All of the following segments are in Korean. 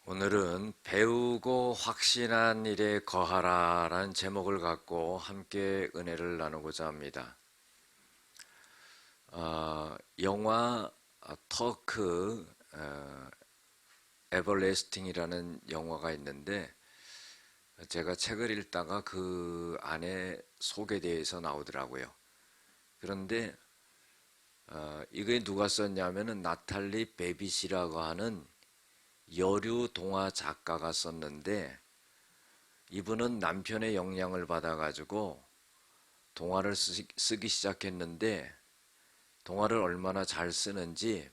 오늘은 배우고 확신한 일에 거하라 라는 제목을 갖고 함께 은혜를 나누고자 합니다. 영화 터크 에버래스팅이라는 영화가 있는데, 제가 책을 읽다가 그 안에 소개되어서 나오더라고요. 그런데 이게 누가 썼냐면은 나탈리 베빗이라고 하는 여류 동화 작가가 썼는데, 이분은 남편의 영향을 받아가지고 동화를 쓰기 시작했는데, 동화를 얼마나 잘 쓰는지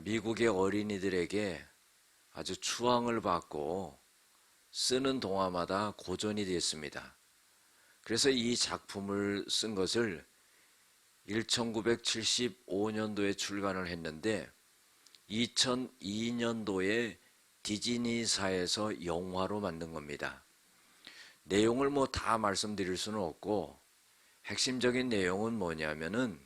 미국의 어린이들에게 아주 추앙을 받고 쓰는 동화마다 고전이 됐습니다. 그래서 이 작품을 쓴 것을 1975년도에 출간을 했는데, 2002년도에 디즈니사에서 영화로 만든 겁니다. 내용을 뭐 다 말씀드릴 수는 없고, 핵심적인 내용은 뭐냐면은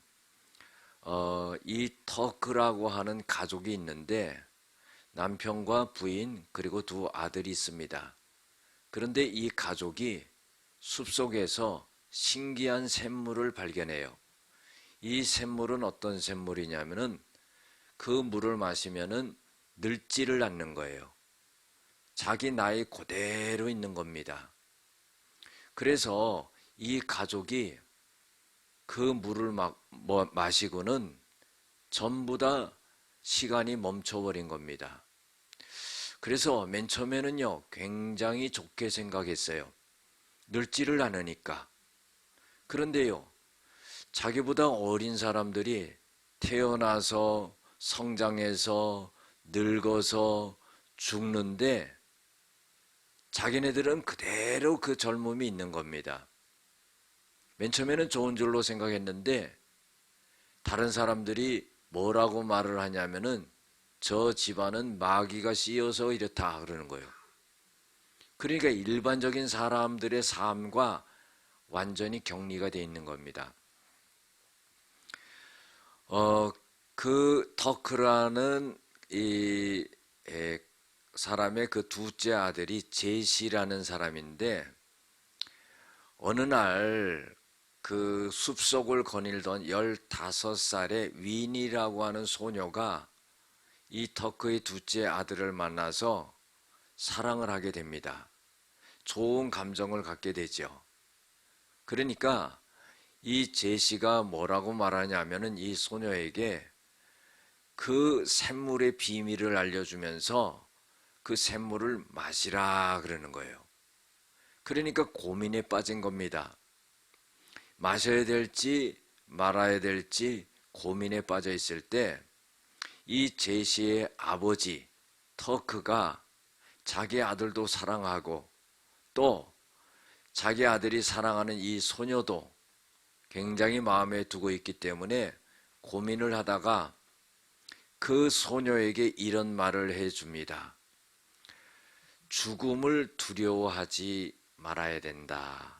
이 터크라고 하는 가족이 있는데, 남편과 부인 그리고 두 아들이 있습니다. 그런데 이 가족이 숲속에서 신기한 샘물을 발견해요. 이 샘물은 어떤 샘물이냐면은 그 물을 마시면은 늙지를 않는 거예요. 자기 나이 그대로 있는 겁니다. 그래서 이 가족이 그 물을 마시고는 전부 다 시간이 멈춰버린 겁니다. 그래서 맨 처음에는요, 굉장히 좋게 생각했어요. 늙지를 않으니까. 그런데요, 자기보다 어린 사람들이 태어나서 성장해서 늙어서 죽는데, 자기네들은 그대로 그 젊음이 있는 겁니다. 맨 처음에는 좋은 줄로 생각했는데, 다른 사람들이 뭐라고 말을 하냐면은 저 집안은 마귀가 씌어서 이렇다 그러는 거예요. 그러니까 일반적인 사람들의 삶과 완전히 격리가 되어 있는 겁니다. 그 터크라는 이 사람의 그 둘째 아들이 제시라는 사람인데, 어느 날 그 숲속을 거닐던 15살의 윈이라고 하는 소녀가 이 터크의 둘째 아들을 만나서 사랑을 하게 됩니다. 좋은 감정을 갖게 되죠. 그러니까 이 제시가 뭐라고 말하냐면은 이 소녀에게 그 샘물의 비밀을 알려주면서 그 샘물을 마시라 그러는 거예요. 그러니까 고민에 빠진 겁니다. 마셔야 될지 말아야 될지 고민에 빠져 있을 때, 이 제시의 아버지 터크가 자기 아들도 사랑하고 또 자기 아들이 사랑하는 이 소녀도 굉장히 마음에 두고 있기 때문에 고민을 하다가 그 소녀에게 이런 말을 해줍니다. 죽음을 두려워하지 말아야 된다.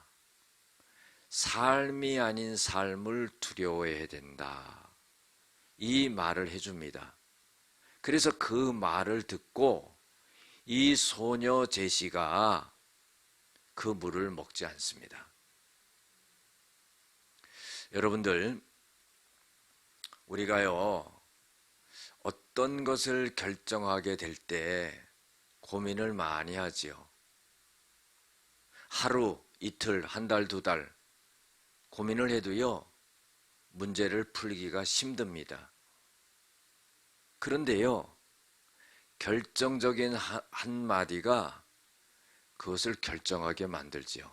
삶이 아닌 삶을 두려워해야 된다. 이 말을 해줍니다. 그래서 그 말을 듣고 이 소녀 제시가 그 물을 먹지 않습니다. 여러분들, 우리가요, 어떤 것을 결정하게 될 때 고민을 많이 하지요. 하루, 이틀, 한 달, 두 달 고민을 해도요, 문제를 풀기가 힘듭니다. 그런데요, 결정적인 한마디가 그것을 결정하게 만들지요.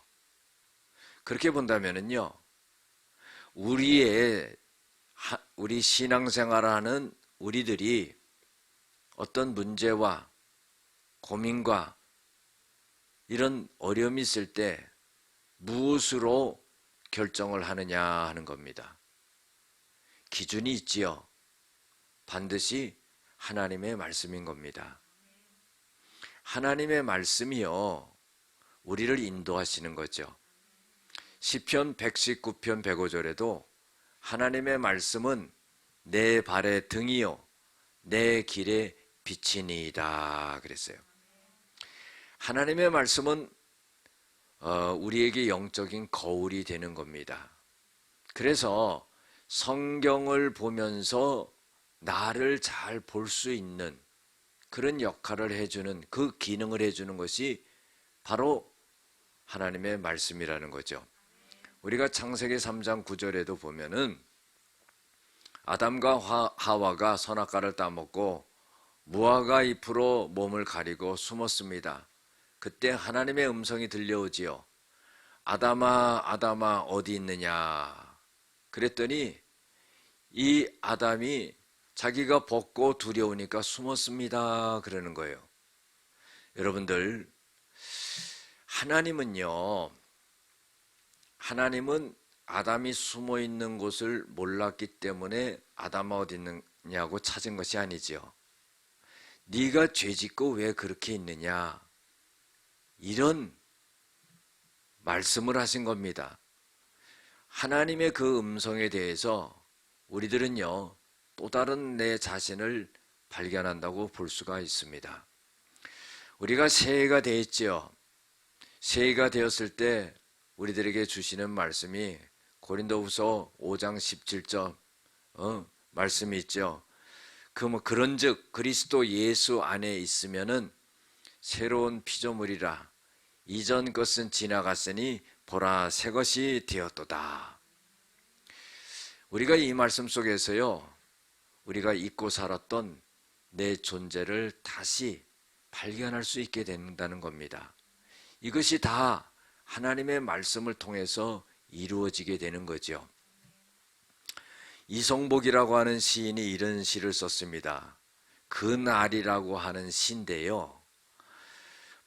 그렇게 본다면은요, 우리 신앙생활하는 우리들이 어떤 문제와 고민과 이런 어려움이 있을 때 무엇으로 결정을 하느냐 하는 겁니다. 기준이 있지요. 반드시 하나님의 말씀인 겁니다. 하나님의 말씀이요, 우리를 인도하시는 거죠. 시편 119편 105절에도 하나님의 말씀은 내 발의 등이요 내 길의 빛이니이다 그랬어요. 하나님의 말씀은 우리에게 영적인 거울이 되는 겁니다. 그래서 성경을 보면서 나를 잘 볼 수 있는 그런 역할을 해주는, 그 기능을 해주는 것이 바로 하나님의 말씀이라는 거죠. 우리가 창세기 3장 9절에도 보면은 아담과 하와가 선악과를 따먹고 무화과 잎으로 몸을 가리고 숨었습니다. 그때 하나님의 음성이 들려오지요. 아담아, 아담아, 어디 있느냐? 그랬더니 이 아담이 자기가 벗고 두려우니까 숨었습니다. 그러는 거예요. 여러분들, 하나님은 아담이 숨어 있는 곳을 몰랐기 때문에 아담아 어디 있느냐고 찾은 것이 아니지요. 네가 죄짓고 왜 그렇게 있느냐? 이런 말씀을 하신 겁니다. 하나님의 그 음성에 대해서 우리들은요, 또 다른 내 자신을 발견한다고 볼 수가 있습니다. 우리가 새해가 되었지요. 새해가 되었을 때 우리들에게 주시는 말씀이 고린도후서 5장 17절 말씀이 있죠. 그런즉 그리스도 예수 안에 있으면은 새로운 피조물이라 이전 것은 지나갔으니 보라 새 것이 되었도다. 우리가 이 말씀 속에서요, 우리가 잊고 살았던 내 존재를 다시 발견할 수 있게 된다는 겁니다. 이것이 다 하나님의 말씀을 통해서 이루어지게 되는 거죠. 이성복이라고 하는 시인이 이런 시를 썼습니다. 그날이라고 하는 시인데요,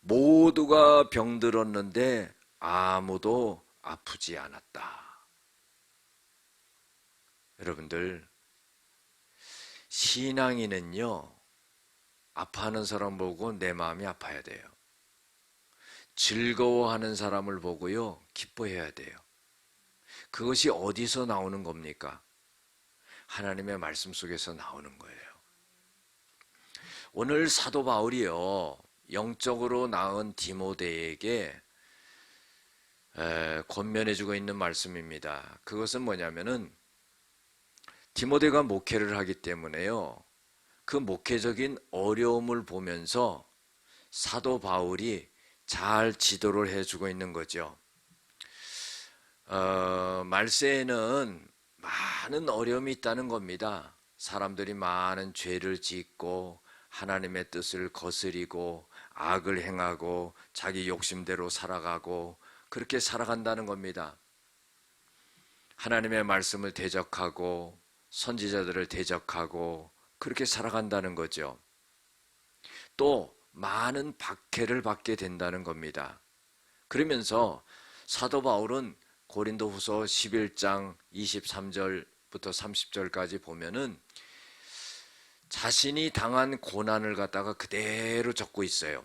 모두가 병들었는데 아무도 아프지 않았다. 여러분들, 신앙인은요, 아파하는 사람 보고 내 마음이 아파야 돼요. 즐거워하는 사람을 보고요, 기뻐해야 돼요. 그것이 어디서 나오는 겁니까? 하나님의 말씀 속에서 나오는 거예요. 오늘 사도 바울이요, 영적으로 낳은 디모데에게 권면해주고 있는 말씀입니다. 그것은 뭐냐면은 디모데가 목회를 하기 때문에요, 그 목회적인 어려움을 보면서 사도 바울이 잘 지도를 해주고 있는 거죠. 말세에는 많은 어려움이 있다는 겁니다. 사람들이 많은 죄를 짓고 하나님의 뜻을 거스리고 악을 행하고 자기 욕심대로 살아가고 그렇게 살아간다는 겁니다. 하나님의 말씀을 대적하고 선지자들을 대적하고 그렇게 살아간다는 거죠. 또 많은 박해를 받게 된다는 겁니다. 그러면서 사도 바울은 고린도후서 11장 23절부터 30절까지 보면은 자신이 당한 고난을 갖다가 그대로 적고 있어요.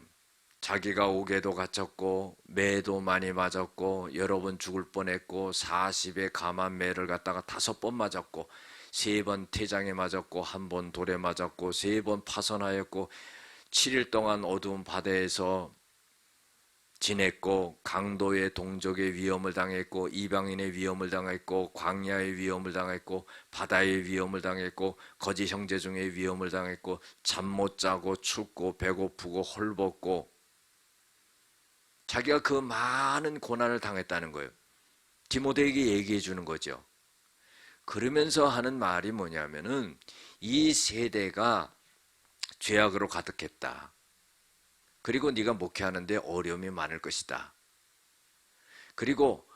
자기가 옥에도 갇혔고 매도 많이 맞았고 여러 번 죽을 뻔했고 40의 감한 매를 갖다가 5번 맞았고 3번 태장에 맞았고 1번 돌에 맞았고 3번 파선하였고 7일 동안 어두운 바다에서 지냈고 강도의 동족의 위험을 당했고 이방인의 위험을 당했고 광야의 위험을 당했고 바다의 위험을 당했고 거짓 형제 중에 위험을 당했고 잠 못 자고 춥고 배고프고 헐벗고 자기가 그 많은 고난을 당했다는 거예요. 디모데에게 얘기해 주는 거죠. 그러면서 하는 말이 뭐냐면은 이 세대가 죄악으로 가득했다. 그리고 네가 목회하는데 어려움이 많을 것이다. 그리고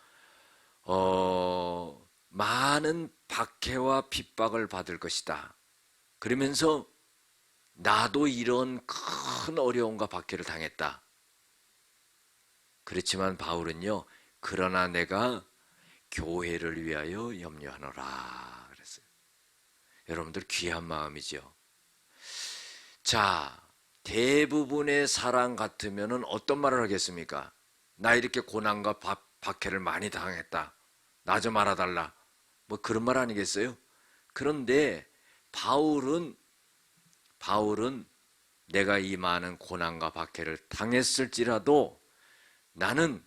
많은 박해와 핍박을 받을 것이다. 그러면서 나도 이런 큰 어려움과 박해를 당했다. 그렇지만 바울은요, 그러나 내가 교회를 위하여 염려하노라 그랬어요. 여러분들 귀한 마음이죠. 자, 대부분의 사람 같으면 어떤 말을 하겠습니까? 나 이렇게 고난과 박해를 많이 당했다. 나 좀 알아달라. 뭐 그런 말 아니겠어요? 그런데 바울은 내가 이 많은 고난과 박해를 당했을지라도 나는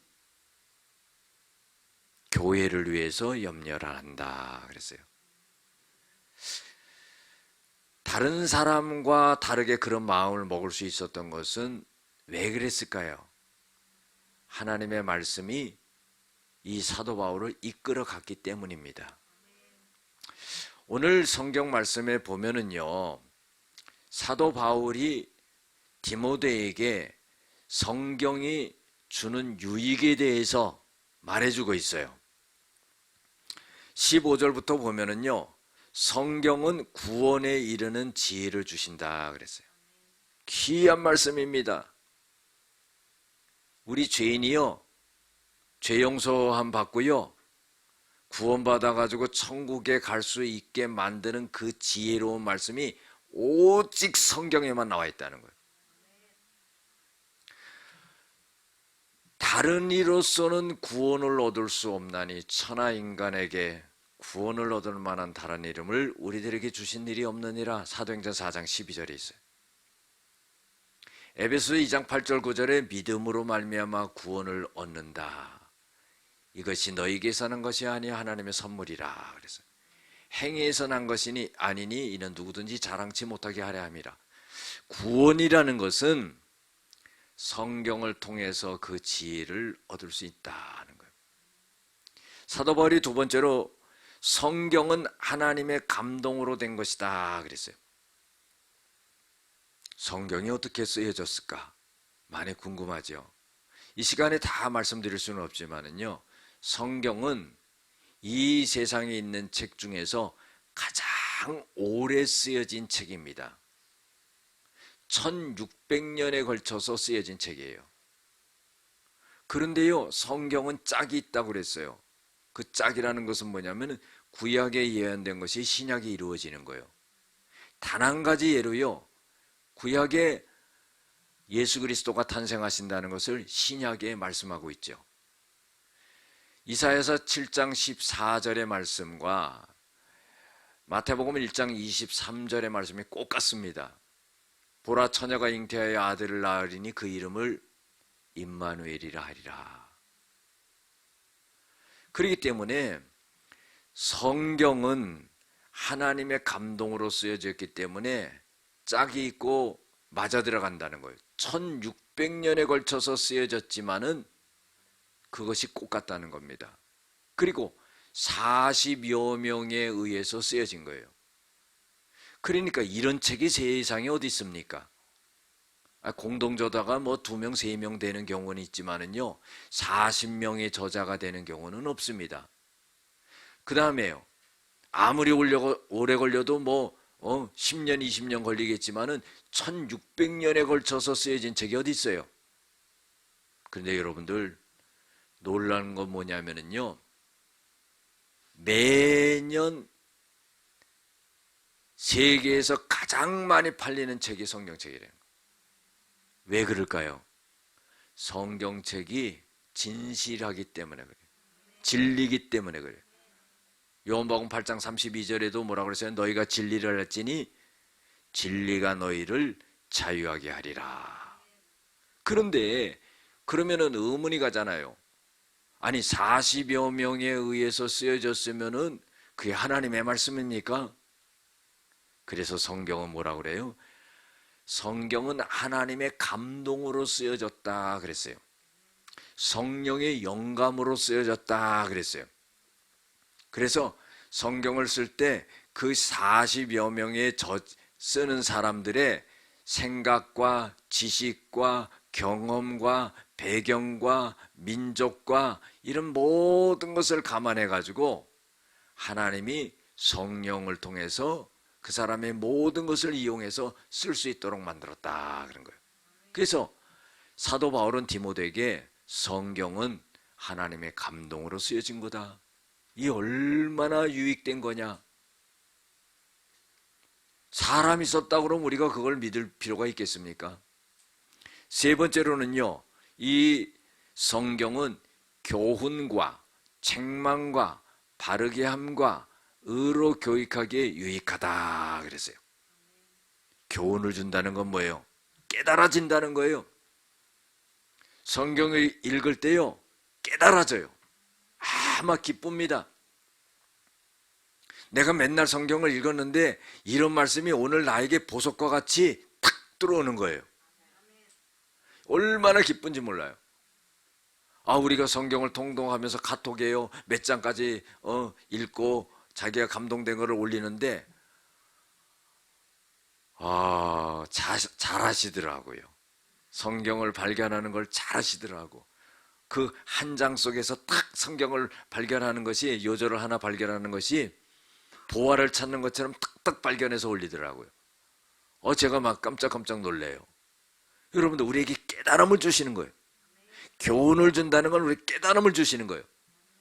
교회를 위해서 염려를 한다 그랬어요. 다른 사람과 다르게 그런 마음을 먹을 수 있었던 것은 왜 그랬을까요? 하나님의 말씀이 이 사도 바울을 이끌어 갔기 때문입니다. 오늘 성경 말씀에 보면은요, 사도 바울이 디모데에게 성경이 주는 유익에 대해서 말해주고 있어요. 15절부터 보면은요, 성경은 구원에 이르는 지혜를 주신다 그랬어요. 귀한 말씀입니다. 우리 죄인이요, 죄 용서함 받고요, 구원받아가지고 천국에 갈 수 있게 만드는 그 지혜로운 말씀이 오직 성경에만 나와 있다는 거예요. 다른 이로서는 구원을 얻을 수 없나니 천하 인간에게 구원을 얻을 만한 다른 이름을 우리들에게 주신 일이 없느니라. 사도행전 4장 12절에 있어요. 에베소 2장 8절 9절에 믿음으로 말미암아 구원을 얻는다. 이것이 너희에게서 난 것이 아니야 하나님의 선물이라 그랬어요. 행위에서 난 것이니 아니니 이는 누구든지 자랑치 못하게 하려 함이라. 구원이라는 것은 성경을 통해서 그 지혜를 얻을 수 있다는 거예요. 사도 바울이 두 번째로 성경은 하나님의 감동으로 된 것이다 그랬어요. 성경이 어떻게 쓰여졌을까? 많이 궁금하죠. 이 시간에 다 말씀드릴 수는 없지만은요, 성경은 이 세상에 있는 책 중에서 가장 오래 쓰여진 책입니다. 1600년에 걸쳐서 쓰여진 책이에요. 그런데요, 성경은 짝이 있다고 그랬어요. 그 짝이라는 것은 뭐냐면 구약에 예언된 것이 신약에 이루어지는 거예요. 단 한 가지 예로요, 구약에 예수 그리스도가 탄생하신다는 것을 신약에 말씀하고 있죠. 이사야서 7장 14절의 말씀과 마태복음 1장 23절의 말씀이 꼭 같습니다. 보라, 처녀가 잉태하여 아들을 낳으리니 그 이름을 임마누엘이라 하리라. 그렇기 때문에 성경은 하나님의 감동으로 쓰여졌기 때문에 짝이 있고 맞아 들어간다는 거예요. 1600년에 걸쳐서 쓰여졌지만은 그것이 꼭 같다는 겁니다. 그리고 40여 명에 의해서 쓰여진 거예요. 그러니까 이런 책이 세상에 어디 있습니까? 공동저자가 뭐 2명, 3명 되는 경우는 있지만은요, 40명의 저자가 되는 경우는 없습니다. 그 다음에요, 아무리 오래 걸려도 뭐 10년, 20년 걸리겠지만은 1600년에 걸쳐서 쓰여진 책이 어디 있어요? 그런데 여러분들, 놀라운 건 뭐냐면은요, 매년 세계에서 가장 많이 팔리는 책이 성경책이래요. 왜 그럴까요? 성경책이 진실하기 때문에 그래요. 진리기 때문에 그래요. 요한복음 8장 32절에도 뭐라고 그랬어요? 너희가 진리를 알지니 진리가 너희를 자유하게 하리라. 그런데 그러면은 의문이 가잖아요. 아니 40여 명에 의해서 쓰여졌으면은 그게 하나님의 말씀입니까? 그래서 성경은 뭐라고 그래요? 성경은 하나님의 감동으로 쓰여졌다 그랬어요. 성령의 영감으로 쓰여졌다 그랬어요. 그래서 성경을 쓸 때 그 40여 명의 쓰는 사람들의 생각과 지식과 경험과 배경과 민족과 이런 모든 것을 감안해 가지고 하나님이 성령을 통해서 그 사람의 모든 것을 이용해서 쓸 수 있도록 만들었다 그런 거예요. 그래서 사도 바울은 디모데에게 성경은 하나님의 감동으로 쓰여진 거다. 이 얼마나 유익된 거냐. 사람이 썼다 그러면 우리가 그걸 믿을 필요가 있겠습니까? 세 번째로는요, 이 성경은 교훈과 책망과 바르게 함과 의로 교육하기에 유익하다 그랬어요. 교훈을 준다는 건 뭐예요? 깨달아진다는 거예요. 성경을 읽을 때요, 깨달아져요. 막 기쁩니다. 내가 맨날 성경을 읽었는데 이런 말씀이 오늘 나에게 보석과 같이 탁 들어오는 거예요. 얼마나 기쁜지 몰라요. 우리가 성경을 통독하면서 카톡에요 몇 장까지 읽고 자기가 감동된 것을 올리는데 잘하시더라고요. 성경을 발견하는 걸 잘하시더라고. 그 한 장 속에서 딱 성경을 발견하는 것이, 요절을 하나 발견하는 것이 보화를 찾는 것처럼 탁탁 발견해서 올리더라고요. 제가 막 깜짝깜짝 놀래요. 여러분들, 우리에게 깨달음을 주시는 거예요. 교훈을 준다는 건 우리 깨달음을 주시는 거예요.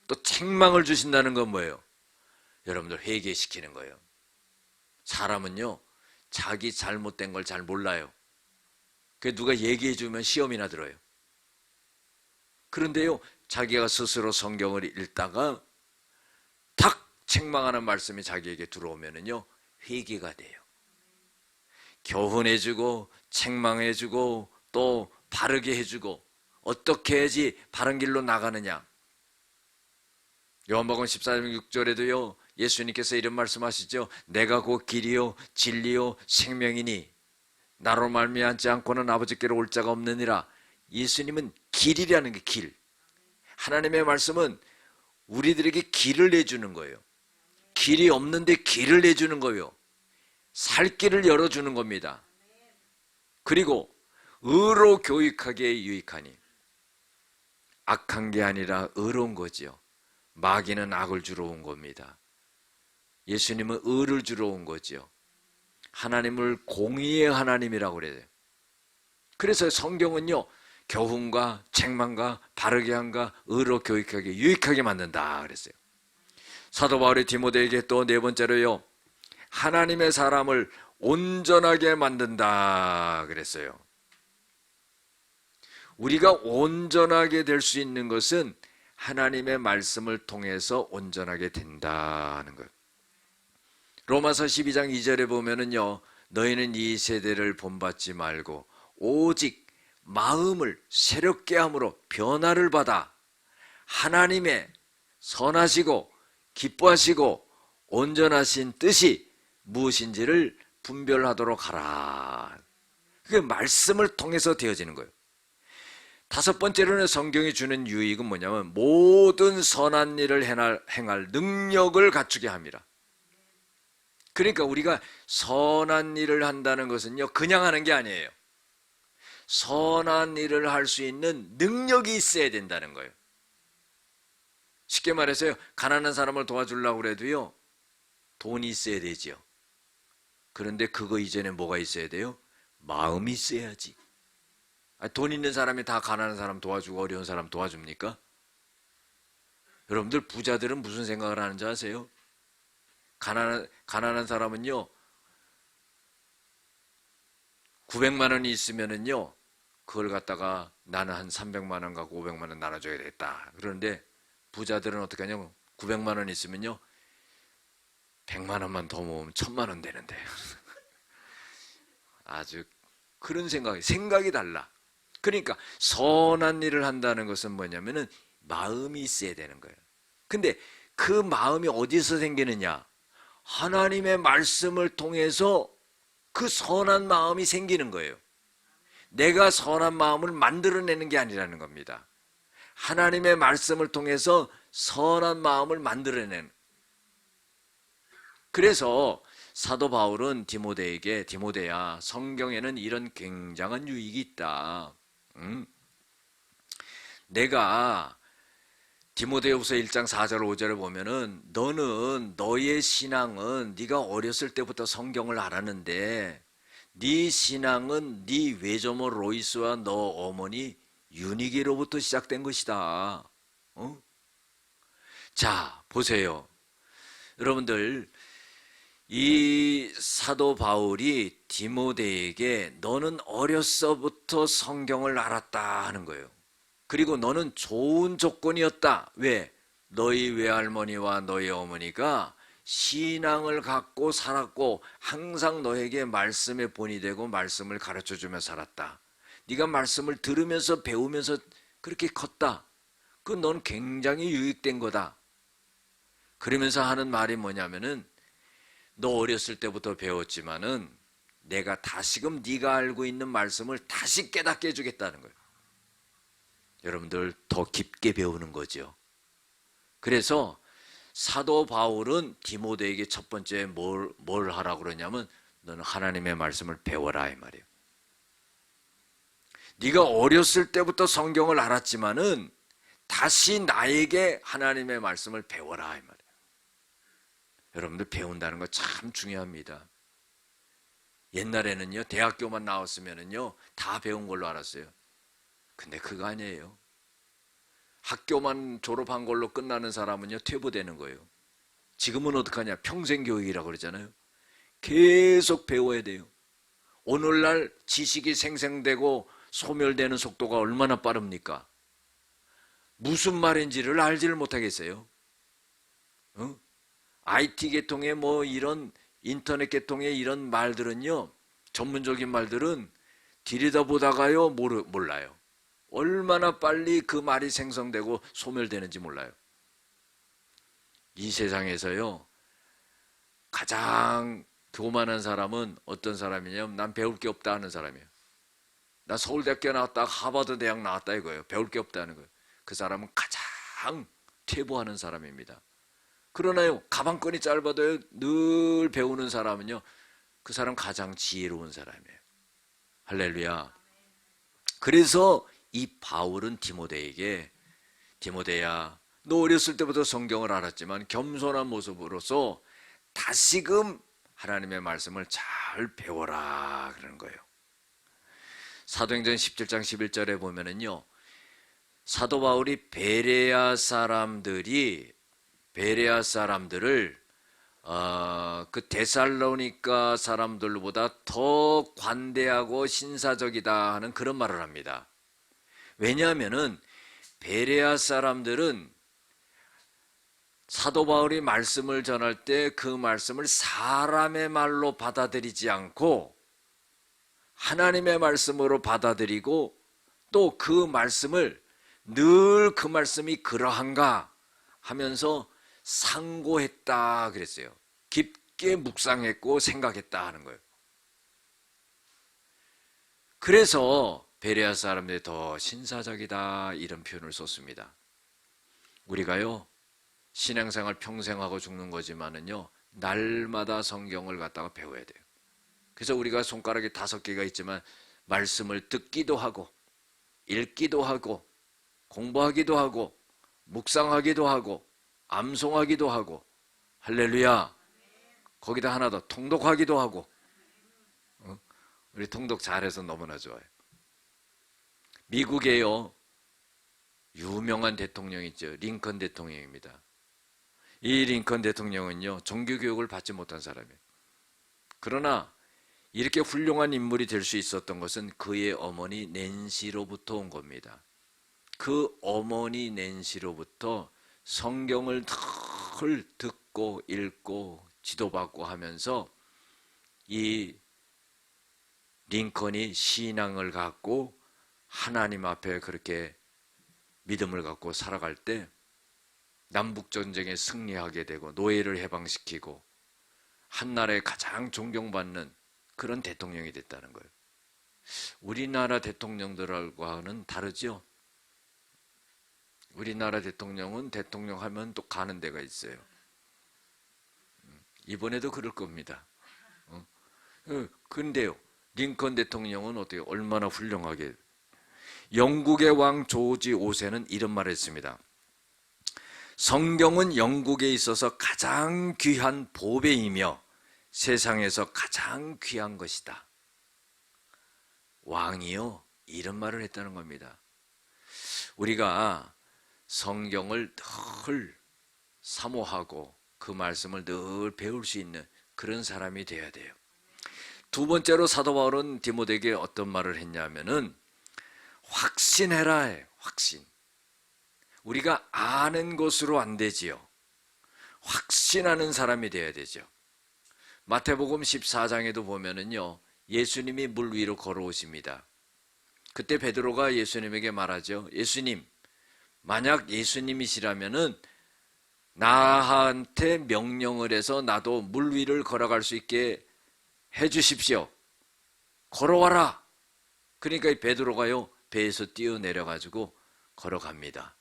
또 책망을 주신다는 건 뭐예요? 여러분들 회개시키는 거예요. 사람은요, 자기 잘못된 걸 잘 몰라요. 그 누가 얘기해 주면 시험이나 들어요. 그런데요, 자기가 스스로 성경을 읽다가 탁 책망하는 말씀이 자기에게 들어오면은요, 회개가 돼요. 교훈해주고 책망해주고 또 바르게 해주고, 어떻게 해야지 바른 길로 나가느냐. 요한복음 14장 6절에도요 예수님께서 이런 말씀하시죠. 내가 곧 길이요 진리요 생명이니 나로 말미암지 않고는 아버지께로 올 자가 없느니라. 예수님은 길이라는 게 길. 하나님의 말씀은 우리들에게 길을 내주는 거예요. 길이 없는데 길을 내주는 거예요. 살 길을 열어주는 겁니다. 그리고 의로 교육하기에 유익하니, 악한 게 아니라 의로운 거지요. 마귀는 악을 주러 온 겁니다. 예수님은 의를 주러 온 거지요. 하나님을 공의의 하나님이라고 그래요. 그래서 성경은요, 교훈과 책망과 바르게 함과 의로 교육하게 유익하게 만든다 그랬어요. 사도 바울이 디모데에게 또 네 번째로요, 하나님의 사람을 온전하게 만든다 그랬어요. 우리가 온전하게 될 수 있는 것은 하나님의 말씀을 통해서 온전하게 된다는 거예요. 로마서 12장 2절에 보면은요, 너희는 이 세대를 본받지 말고 오직 마음을 새롭게 함으로 변화를 받아 하나님의 선하시고 기뻐하시고 온전하신 뜻이 무엇인지를 분별하도록 하라. 그게 말씀을 통해서 되어지는 거예요. 다섯 번째로는 성경이 주는 유익은 뭐냐면 모든 선한 일을 행할 능력을 갖추게 합니다. 그러니까 우리가 선한 일을 한다는 것은요, 그냥 하는 게 아니에요. 선한 일을 할 수 있는 능력이 있어야 된다는 거예요. 쉽게 말해서요, 가난한 사람을 도와주려고 해도요, 돈이 있어야 되지요. 그런데 그거 이전에 뭐가 있어야 돼요? 마음이 있어야지. 돈 있는 사람이 다 가난한 사람 도와주고 어려운 사람 도와줍니까? 여러분들, 부자들은 무슨 생각을 하는지 아세요? 가난한 사람은요, 900만 원이 있으면은요, 그걸 갖다가 나는 한 300만 원 갖고 500만 원 나눠줘야 되겠다. 그런데 부자들은 어떻게 하냐면 900만 원 있으면요, 100만 원만 더 모으면 1000만 원 되는데. 아주 그런 생각이 달라. 그러니까 선한 일을 한다는 것은 뭐냐면은 마음이 있어야 되는 거예요. 근데 그 마음이 어디서 생기느냐? 하나님의 말씀을 통해서 그 선한 마음이 생기는 거예요. 내가 선한 마음을 만들어내는 게 아니라는 겁니다. 하나님의 말씀을 통해서 선한 마음을 만들어내는. 그래서 사도 바울은 디모데에게, 디모데야, 성경에는 이런 굉장한 유익이 있다. 내가 디모데후서 1장 4절 5절을 보면은 너는, 너의 신앙은 네가 어렸을 때부터 성경을 알았는데 네 신앙은 네 외조모 로이스와 너 어머니 유니게로부터 시작된 것이다. 자, 보세요. 여러분들, 이 사도 바울이 디모데에게 너는 어려서부터 성경을 알았다 하는 거예요. 그리고 너는 좋은 조건이었다. 왜? 너희 외할머니와 너희 어머니가 신앙을 갖고 살았고 항상 너에게 말씀의 본이 되고 말씀을 가르쳐주며 살았다. 네가 말씀을 들으면서 배우면서 그렇게 컸다. 그건 넌 굉장히 유익된 거다. 그러면서 하는 말이 뭐냐면은 너 어렸을 때부터 배웠지만은 내가 다시금 네가 알고 있는 말씀을 다시 깨닫게 해주겠다는 거예요. 여러분들 더 깊게 배우는 거죠. 그래서 사도 바울은 디모데에게 첫 번째 뭘 하라고 그러냐면 너는 하나님의 말씀을 배워라 이 말이에요. 네가 어렸을 때부터 성경을 알았지만은 다시 나에게 하나님의 말씀을 배워라 이 말이에요. 여러분들 배운다는 거 참 중요합니다. 옛날에는요 대학교만 나왔으면은요 다 배운 걸로 알았어요. 근데 그거 아니에요. 학교만 졸업한 걸로 끝나는 사람은요 퇴보되는 거예요. 지금은 어떡하냐? 평생교육이라고 그러잖아요. 계속 배워야 돼요. 오늘날 지식이 생성되고 소멸되는 속도가 얼마나 빠릅니까? 무슨 말인지를 알지를 못하겠어요. IT 계통의 뭐 이런 인터넷 계통의 이런 말들은요, 전문적인 말들은 들여다보다가요 몰라요. 얼마나 빨리 그 말이 생성되고 소멸되는지 몰라요. 이 세상에서요 가장 교만한 사람은 어떤 사람이냐면 난 배울 게 없다 하는 사람이에요. 나 서울대학교 나왔다 하버드 대학 나왔다 이거예요. 배울 게 없다는 거예요. 그 사람은 가장 퇴보하는 사람입니다. 그러나요 가방끈이 짧아도 늘 배우는 사람은요 그 사람 가장 지혜로운 사람이에요. 할렐루야. 그래서 이 바울은 디모데에게 디모데야 너 어렸을 때부터 성경을 알았지만 겸손한 모습으로서 다시금 하나님의 말씀을 잘 배워라 그러는 거예요. 사도행전 17장 11절에 보면은요 사도 바울이 베레아 사람들을 그 데살로니가 사람들보다 더 관대하고 신사적이다 하는 그런 말을 합니다. 왜냐하면은 베레아 사람들은 사도 바울이 말씀을 전할 때 그 말씀을 사람의 말로 받아들이지 않고 하나님의 말씀으로 받아들이고 또 그 말씀을 늘 그 말씀이 그러한가 하면서 상고했다 그랬어요. 깊게 묵상했고 생각했다 하는 거예요. 그래서 베레아 사람들이 더 신사적이다 이런 표현을 썼습니다. 우리가요 신앙생활 평생 하고 죽는 거지만은요 날마다 성경을 갖다가 배워야 돼요. 그래서 우리가 손가락이 5개가 있지만 말씀을 듣기도 하고 읽기도 하고 공부하기도 하고 묵상하기도 하고 암송하기도 하고 할렐루야. 거기다 하나 더 통독하기도 하고 우리 통독 잘해서 너무나 좋아요. 미국에요 유명한 대통령 있죠. 링컨 대통령입니다. 이 링컨 대통령은요 정규교육을 받지 못한 사람이에요. 그러나 이렇게 훌륭한 인물이 될 수 있었던 것은 그의 어머니 낸시로부터 온 겁니다. 그 어머니 낸시로부터 성경을 늘 듣고 읽고 지도받고 하면서 이 링컨이 신앙을 갖고 하나님 앞에 그렇게 믿음을 갖고 살아갈 때 남북전쟁에 승리하게 되고 노예를 해방시키고 한나라에 가장 존경받는 그런 대통령이 됐다는 거예요. 우리나라 대통령들하고는 다르죠. 우리나라 대통령은 대통령 하면 또 가는 데가 있어요. 이번에도 그럴 겁니다. 그런데요 링컨 대통령은 어때요? 얼마나 훌륭하게. 영국의 왕 조지 5세는 이런 말을 했습니다. 성경은 영국에 있어서 가장 귀한 보배이며 세상에서 가장 귀한 것이다. 왕이요 이런 말을 했다는 겁니다. 우리가 성경을 늘 사모하고 그 말씀을 늘 배울 수 있는 그런 사람이 되어야 돼요. 두 번째로 사도 바울은 디모데에게 어떤 말을 했냐면은 확신해라. 확신. 우리가 아는 것으로 안 되지요. 확신하는 사람이 되어야 되죠. 마태복음 14장에도 보면은요, 예수님이 물 위로 걸어오십니다. 그때 베드로가 예수님에게 말하죠. 예수님, 만약 예수님이시라면은 나한테 명령을 해서 나도 물 위를 걸어갈 수 있게 해 주십시오. 걸어와라. 그러니까 이 베드로가요, 배에서 뛰어내려가지고 걸어갑니다.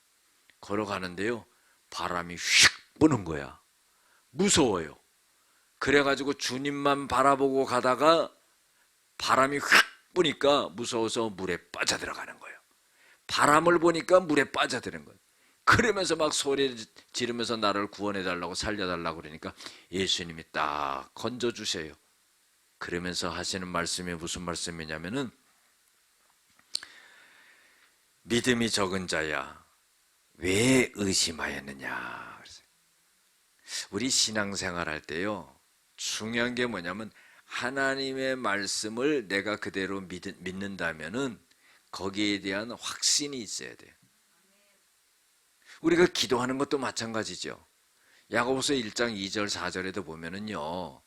걸어가는데요, 바람이 휙 부는 거야. 무서워요. 그래가지고 주님만 바라보고 가다가 바람이 휙 부니까 무서워서 물에 빠져들어가는 거예요. 바람을 보니까 물에 빠져드는 거예요. 그러면서 막 소리 지르면서 나를 구원해달라고 살려달라고 그러니까 예수님이 딱 건져주세요. 그러면서 하시는 말씀이 무슨 말씀이냐면은, 믿음이 적은 자야 왜 의심하였느냐. 우리 신앙생활 할 때요, 중요한 게 뭐냐면 하나님의 말씀을 내가 그대로 믿는다면은 거기에 대한 확신이 있어야 돼요. 우리가 기도하는 것도 마찬가지죠. 야고보서 1장 2절 4절에도 보면은요,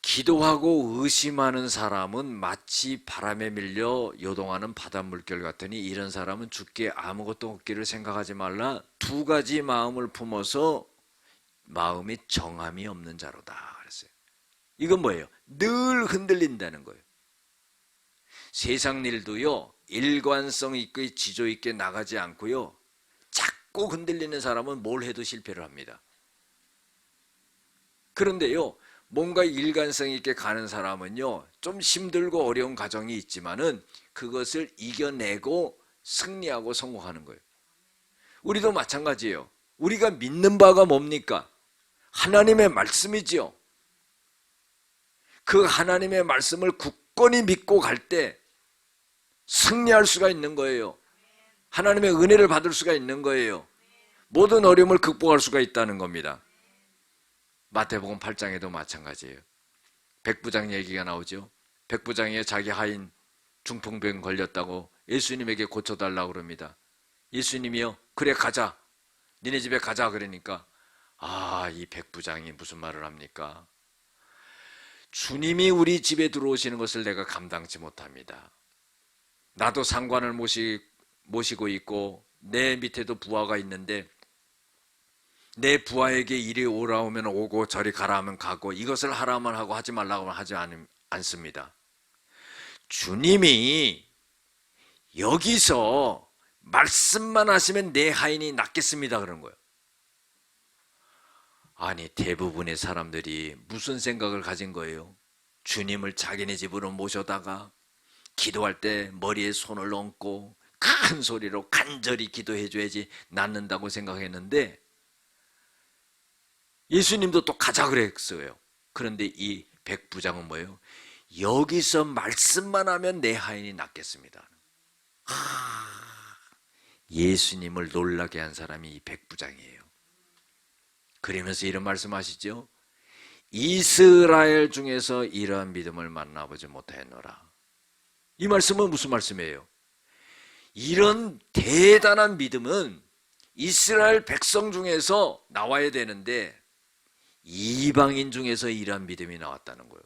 기도하고 의심하는 사람은 마치 바람에 밀려 요동하는 바닷물결 같으니 이런 사람은 주께 아무것도 없기를 생각하지 말라. 두 가지 마음을 품어서 마음이 정함이 없는 자로다 그랬어요. 이건 뭐예요? 늘 흔들린다는 거예요. 세상 일도요, 일관성 있게 지조 있게 나가지 않고요, 자꾸 흔들리는 사람은 뭘 해도 실패를 합니다. 그런데요, 뭔가 일관성 있게 가는 사람은요, 좀 힘들고 어려운 과정이 있지만은 그것을 이겨내고 승리하고 성공하는 거예요. 우리도 마찬가지예요. 우리가 믿는 바가 뭡니까? 하나님의 말씀이지요. 그 하나님의 말씀을 굳건히 믿고 갈 때 승리할 수가 있는 거예요. 하나님의 은혜를 받을 수가 있는 거예요. 모든 어려움을 극복할 수가 있다는 겁니다. 마태복음 8장에도 마찬가지예요. 백부장 얘기가 나오죠. 백부장이 자기 하인 중풍병 걸렸다고 예수님에게 고쳐달라고 그럽니다. 예수님이요, 그래 가자, 니네 집에 가자 그러니까, 이 백부장이 무슨 말을 합니까? 주님이 우리 집에 들어오시는 것을 내가 감당치 못합니다. 나도 상관을 모시고 있고 내 밑에도 부하가 있는데 내 부하에게 이리 오라오면 오고 저리 가라 하면 가고 이것을 하라면 하고 하지 말라고 하지 않습니다. 주님이 여기서 말씀만 하시면 내 하인이 낫겠습니다 그런 거예요. 아니, 대부분의 사람들이 무슨 생각을 가진 거예요? 주님을 자기네 집으로 모셔다가 기도할 때 머리에 손을 얹고 큰 소리로 간절히 기도해 줘야지 낫는다고 생각했는데, 예수님도 또 가자 그랬어요. 그런데 이 백부장은 뭐예요? 여기서 말씀만 하면 내 하인이 낫겠습니다. 예수님을 놀라게 한 사람이 이 백부장이에요. 그러면서 이런 말씀하시죠. 이스라엘 중에서 이러한 믿음을 만나보지 못하였노라. 이 말씀은 무슨 말씀이에요? 이런 대단한 믿음은 이스라엘 백성 중에서 나와야 되는데 이방인 중에서 이러한 믿음이 나왔다는 거예요.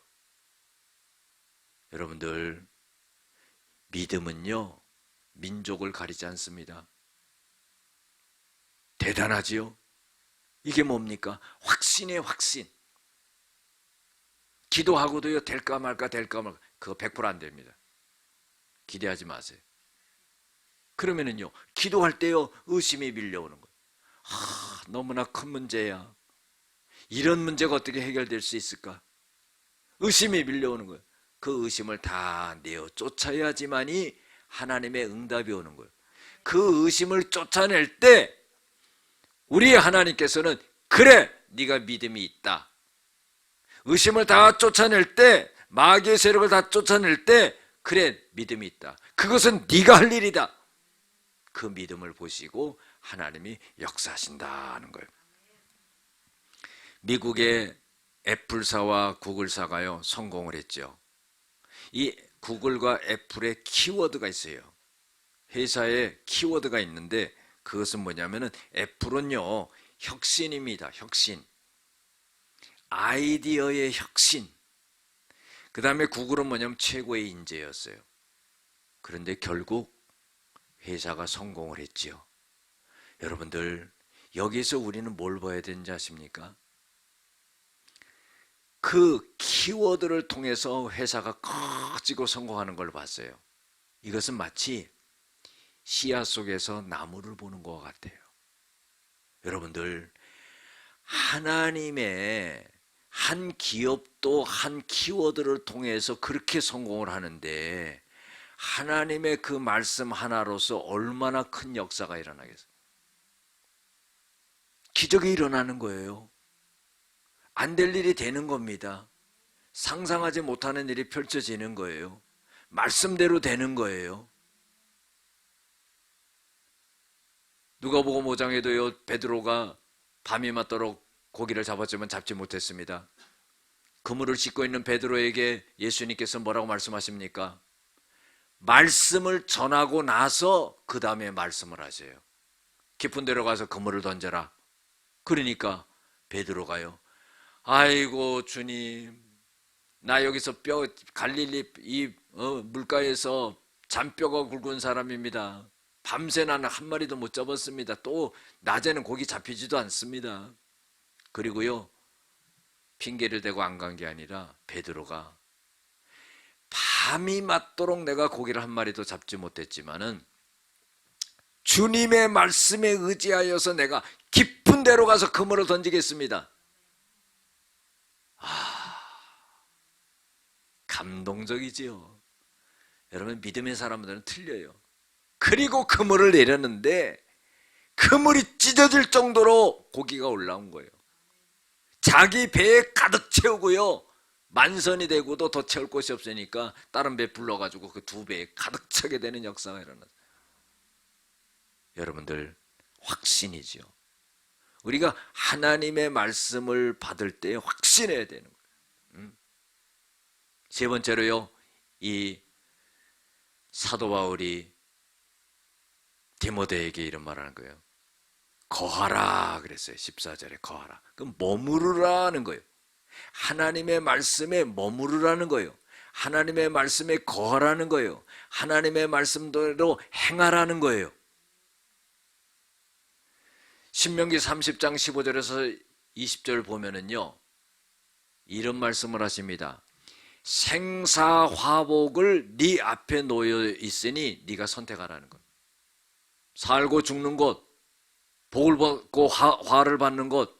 여러분들, 믿음은요, 민족을 가리지 않습니다. 대단하지요? 이게 뭡니까? 확신의 확신. 기도하고도요, 될까 말까 그거 100% 안 됩니다. 기대하지 마세요. 그러면은요, 기도할 때요, 의심이 밀려오는 거예요. 너무나 큰 문제야. 이런 문제가 어떻게 해결될 수 있을까? 의심이 밀려오는 거예요. 그 의심을 다 내어 쫓아야지만이 하나님의 응답이 오는 거예요. 그 의심을 쫓아낼 때 우리 하나님께서는 그래, 네가 믿음이 있다. 의심을 다 쫓아낼 때, 마귀의 세력을 다 쫓아낼 때 그래, 믿음이 있다. 그것은 네가 할 일이다. 그 믿음을 보시고 하나님이 역사하신다는 거예요. 미국의 애플사와 구글사가요, 성공을 했죠. 이 구글과 애플의 키워드가 있어요. 회사에 키워드가 있는데 그것은 뭐냐면은 애플은요, 혁신입니다. 혁신. 아이디어의 혁신. 그 다음에 구글은 뭐냐면 최고의 인재였어요. 그런데 결국 회사가 성공을 했지요. 여러분들, 여기서 우리는 뭘 봐야 되는지 아십니까? 그 키워드를 통해서 회사가 커지고 성공하는 걸 봤어요. 이것은 마치 씨앗 속에서 나무를 보는 것 같아요. 여러분들, 하나님의 한 기업도 한 키워드를 통해서 그렇게 성공을 하는데 하나님의 그 말씀 하나로서 얼마나 큰 역사가 일어나겠어요? 기적이 일어나는 거예요. 안 될 일이 되는 겁니다. 상상하지 못하는 일이 펼쳐지는 거예요. 말씀대로 되는 거예요. 누가복음 5장에도요, 베드로가 밤이 맞도록 고기를 잡았지만 잡지 못했습니다. 그물을 씻고 있는 베드로에게 예수님께서 뭐라고 말씀하십니까? 말씀을 전하고 나서 그 다음에 말씀을 하세요. 깊은 데로 가서 그물을 던져라. 그러니까 베드로가요, 아이고 주님, 나 여기서 갈릴리 이 물가에서 잔뼈가 굵은 사람입니다. 밤새 나는 한 마리도 못 잡았습니다. 또 낮에는 고기 잡히지도 않습니다. 그리고요, 핑계를 대고 안 간 게 아니라 베드로가 밤이 맞도록 내가 고기를 한 마리도 잡지 못했지만은 주님의 말씀에 의지하여서 내가 깊은 데로 가서 그물을 던지겠습니다. 감동적이지요. 여러분, 믿음의 사람들은 틀려요. 그리고 그물을 내렸는데 그물이 찢어질 정도로 고기가 올라온 거예요. 자기 배에 가득 채우고요, 만선이 되고도 더 채울 곳이 없으니까 다른 배 불러가지고 그 두 배에 가득 차게 되는 역사가 일어났어요. 여러분들, 확신이죠. 우리가 하나님의 말씀을 받을 때 확신해야 되는 거예요. 세 번째로요, 이 사도 바울이 디모데에게 이런 말하는 거예요. 거하라 그랬어요. 14절에 거하라. 그럼 머무르라는 거예요. 하나님의 말씀에 머무르라는 거예요. 하나님의 말씀에 거하라는 거예요. 하나님의 말씀대로 행하라는 거예요. 신명기 30장 15절에서 20절 보면은요, 이런 말씀을 하십니다. 생사화복을 네 앞에 놓여 있으니 네가 선택하라는 것. 살고 죽는 것, 복을 받고 화를 받는 것,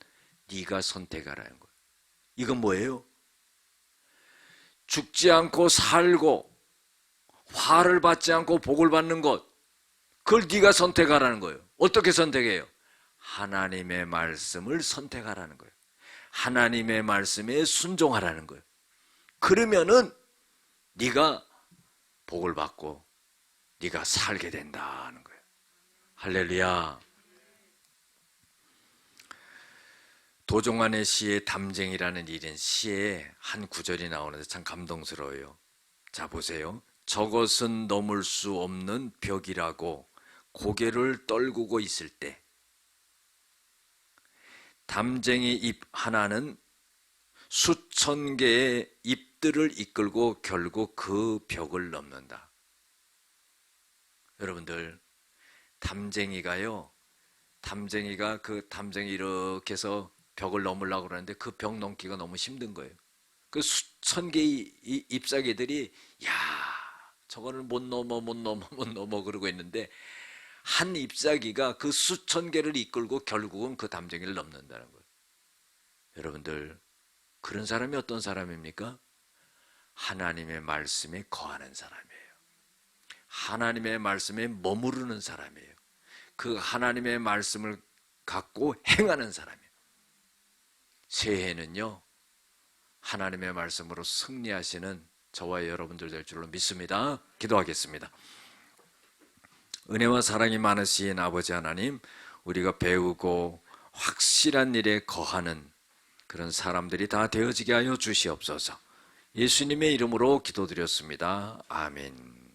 네가 선택하라는 것. 이건 뭐예요? 죽지 않고 살고 화를 받지 않고 복을 받는 것, 그걸 네가 선택하라는 거예요. 어떻게 선택해요? 하나님의 말씀을 선택하라는 거예요. 하나님의 말씀에 순종하라는 거예요. 그러면은 네가 복을 받고 네가 살게 된다는 거예요. 할렐루야. 도종환의 시에 담쟁이라는 이런 시에 한 구절이 나오는데 참 감동스러워요. 자, 보세요. 저것은 넘을 수 없는 벽이라고 고개를 떨구고 있을 때 담쟁이 잎 하나는 수천 개의 잎들을 이끌고 결국 그 벽을 넘는다. 여러분들, 담쟁이가 그 담쟁이 이렇게 해서 벽을 넘으려고 그러는데 그 벽 넘기가 너무 힘든 거예요. 그 수천 개의 잎사귀들이 야, 저거를 못 넘어 그러고 있는데 한 잎사귀가 그 수천 개를 이끌고 결국은 그 담쟁이를 넘는다는 거예요. 여러분들, 그런 사람이 어떤 사람입니까? 하나님의 말씀에 거하는 사람이에요. 하나님의 말씀에 머무르는 사람이에요. 그 하나님의 말씀을 갖고 행하는 사람이에요. 새해는요, 하나님의 말씀으로 승리하시는 저와 여러분들 될 줄로 믿습니다. 기도하겠습니다. 은혜와 사랑이 많으신 아버지 하나님, 우리가 배우고 확실한 일에 거하는 그런 사람들이 다 되어지게 하여 주시옵소서. 예수님의 이름으로 기도드렸습니다. 아멘.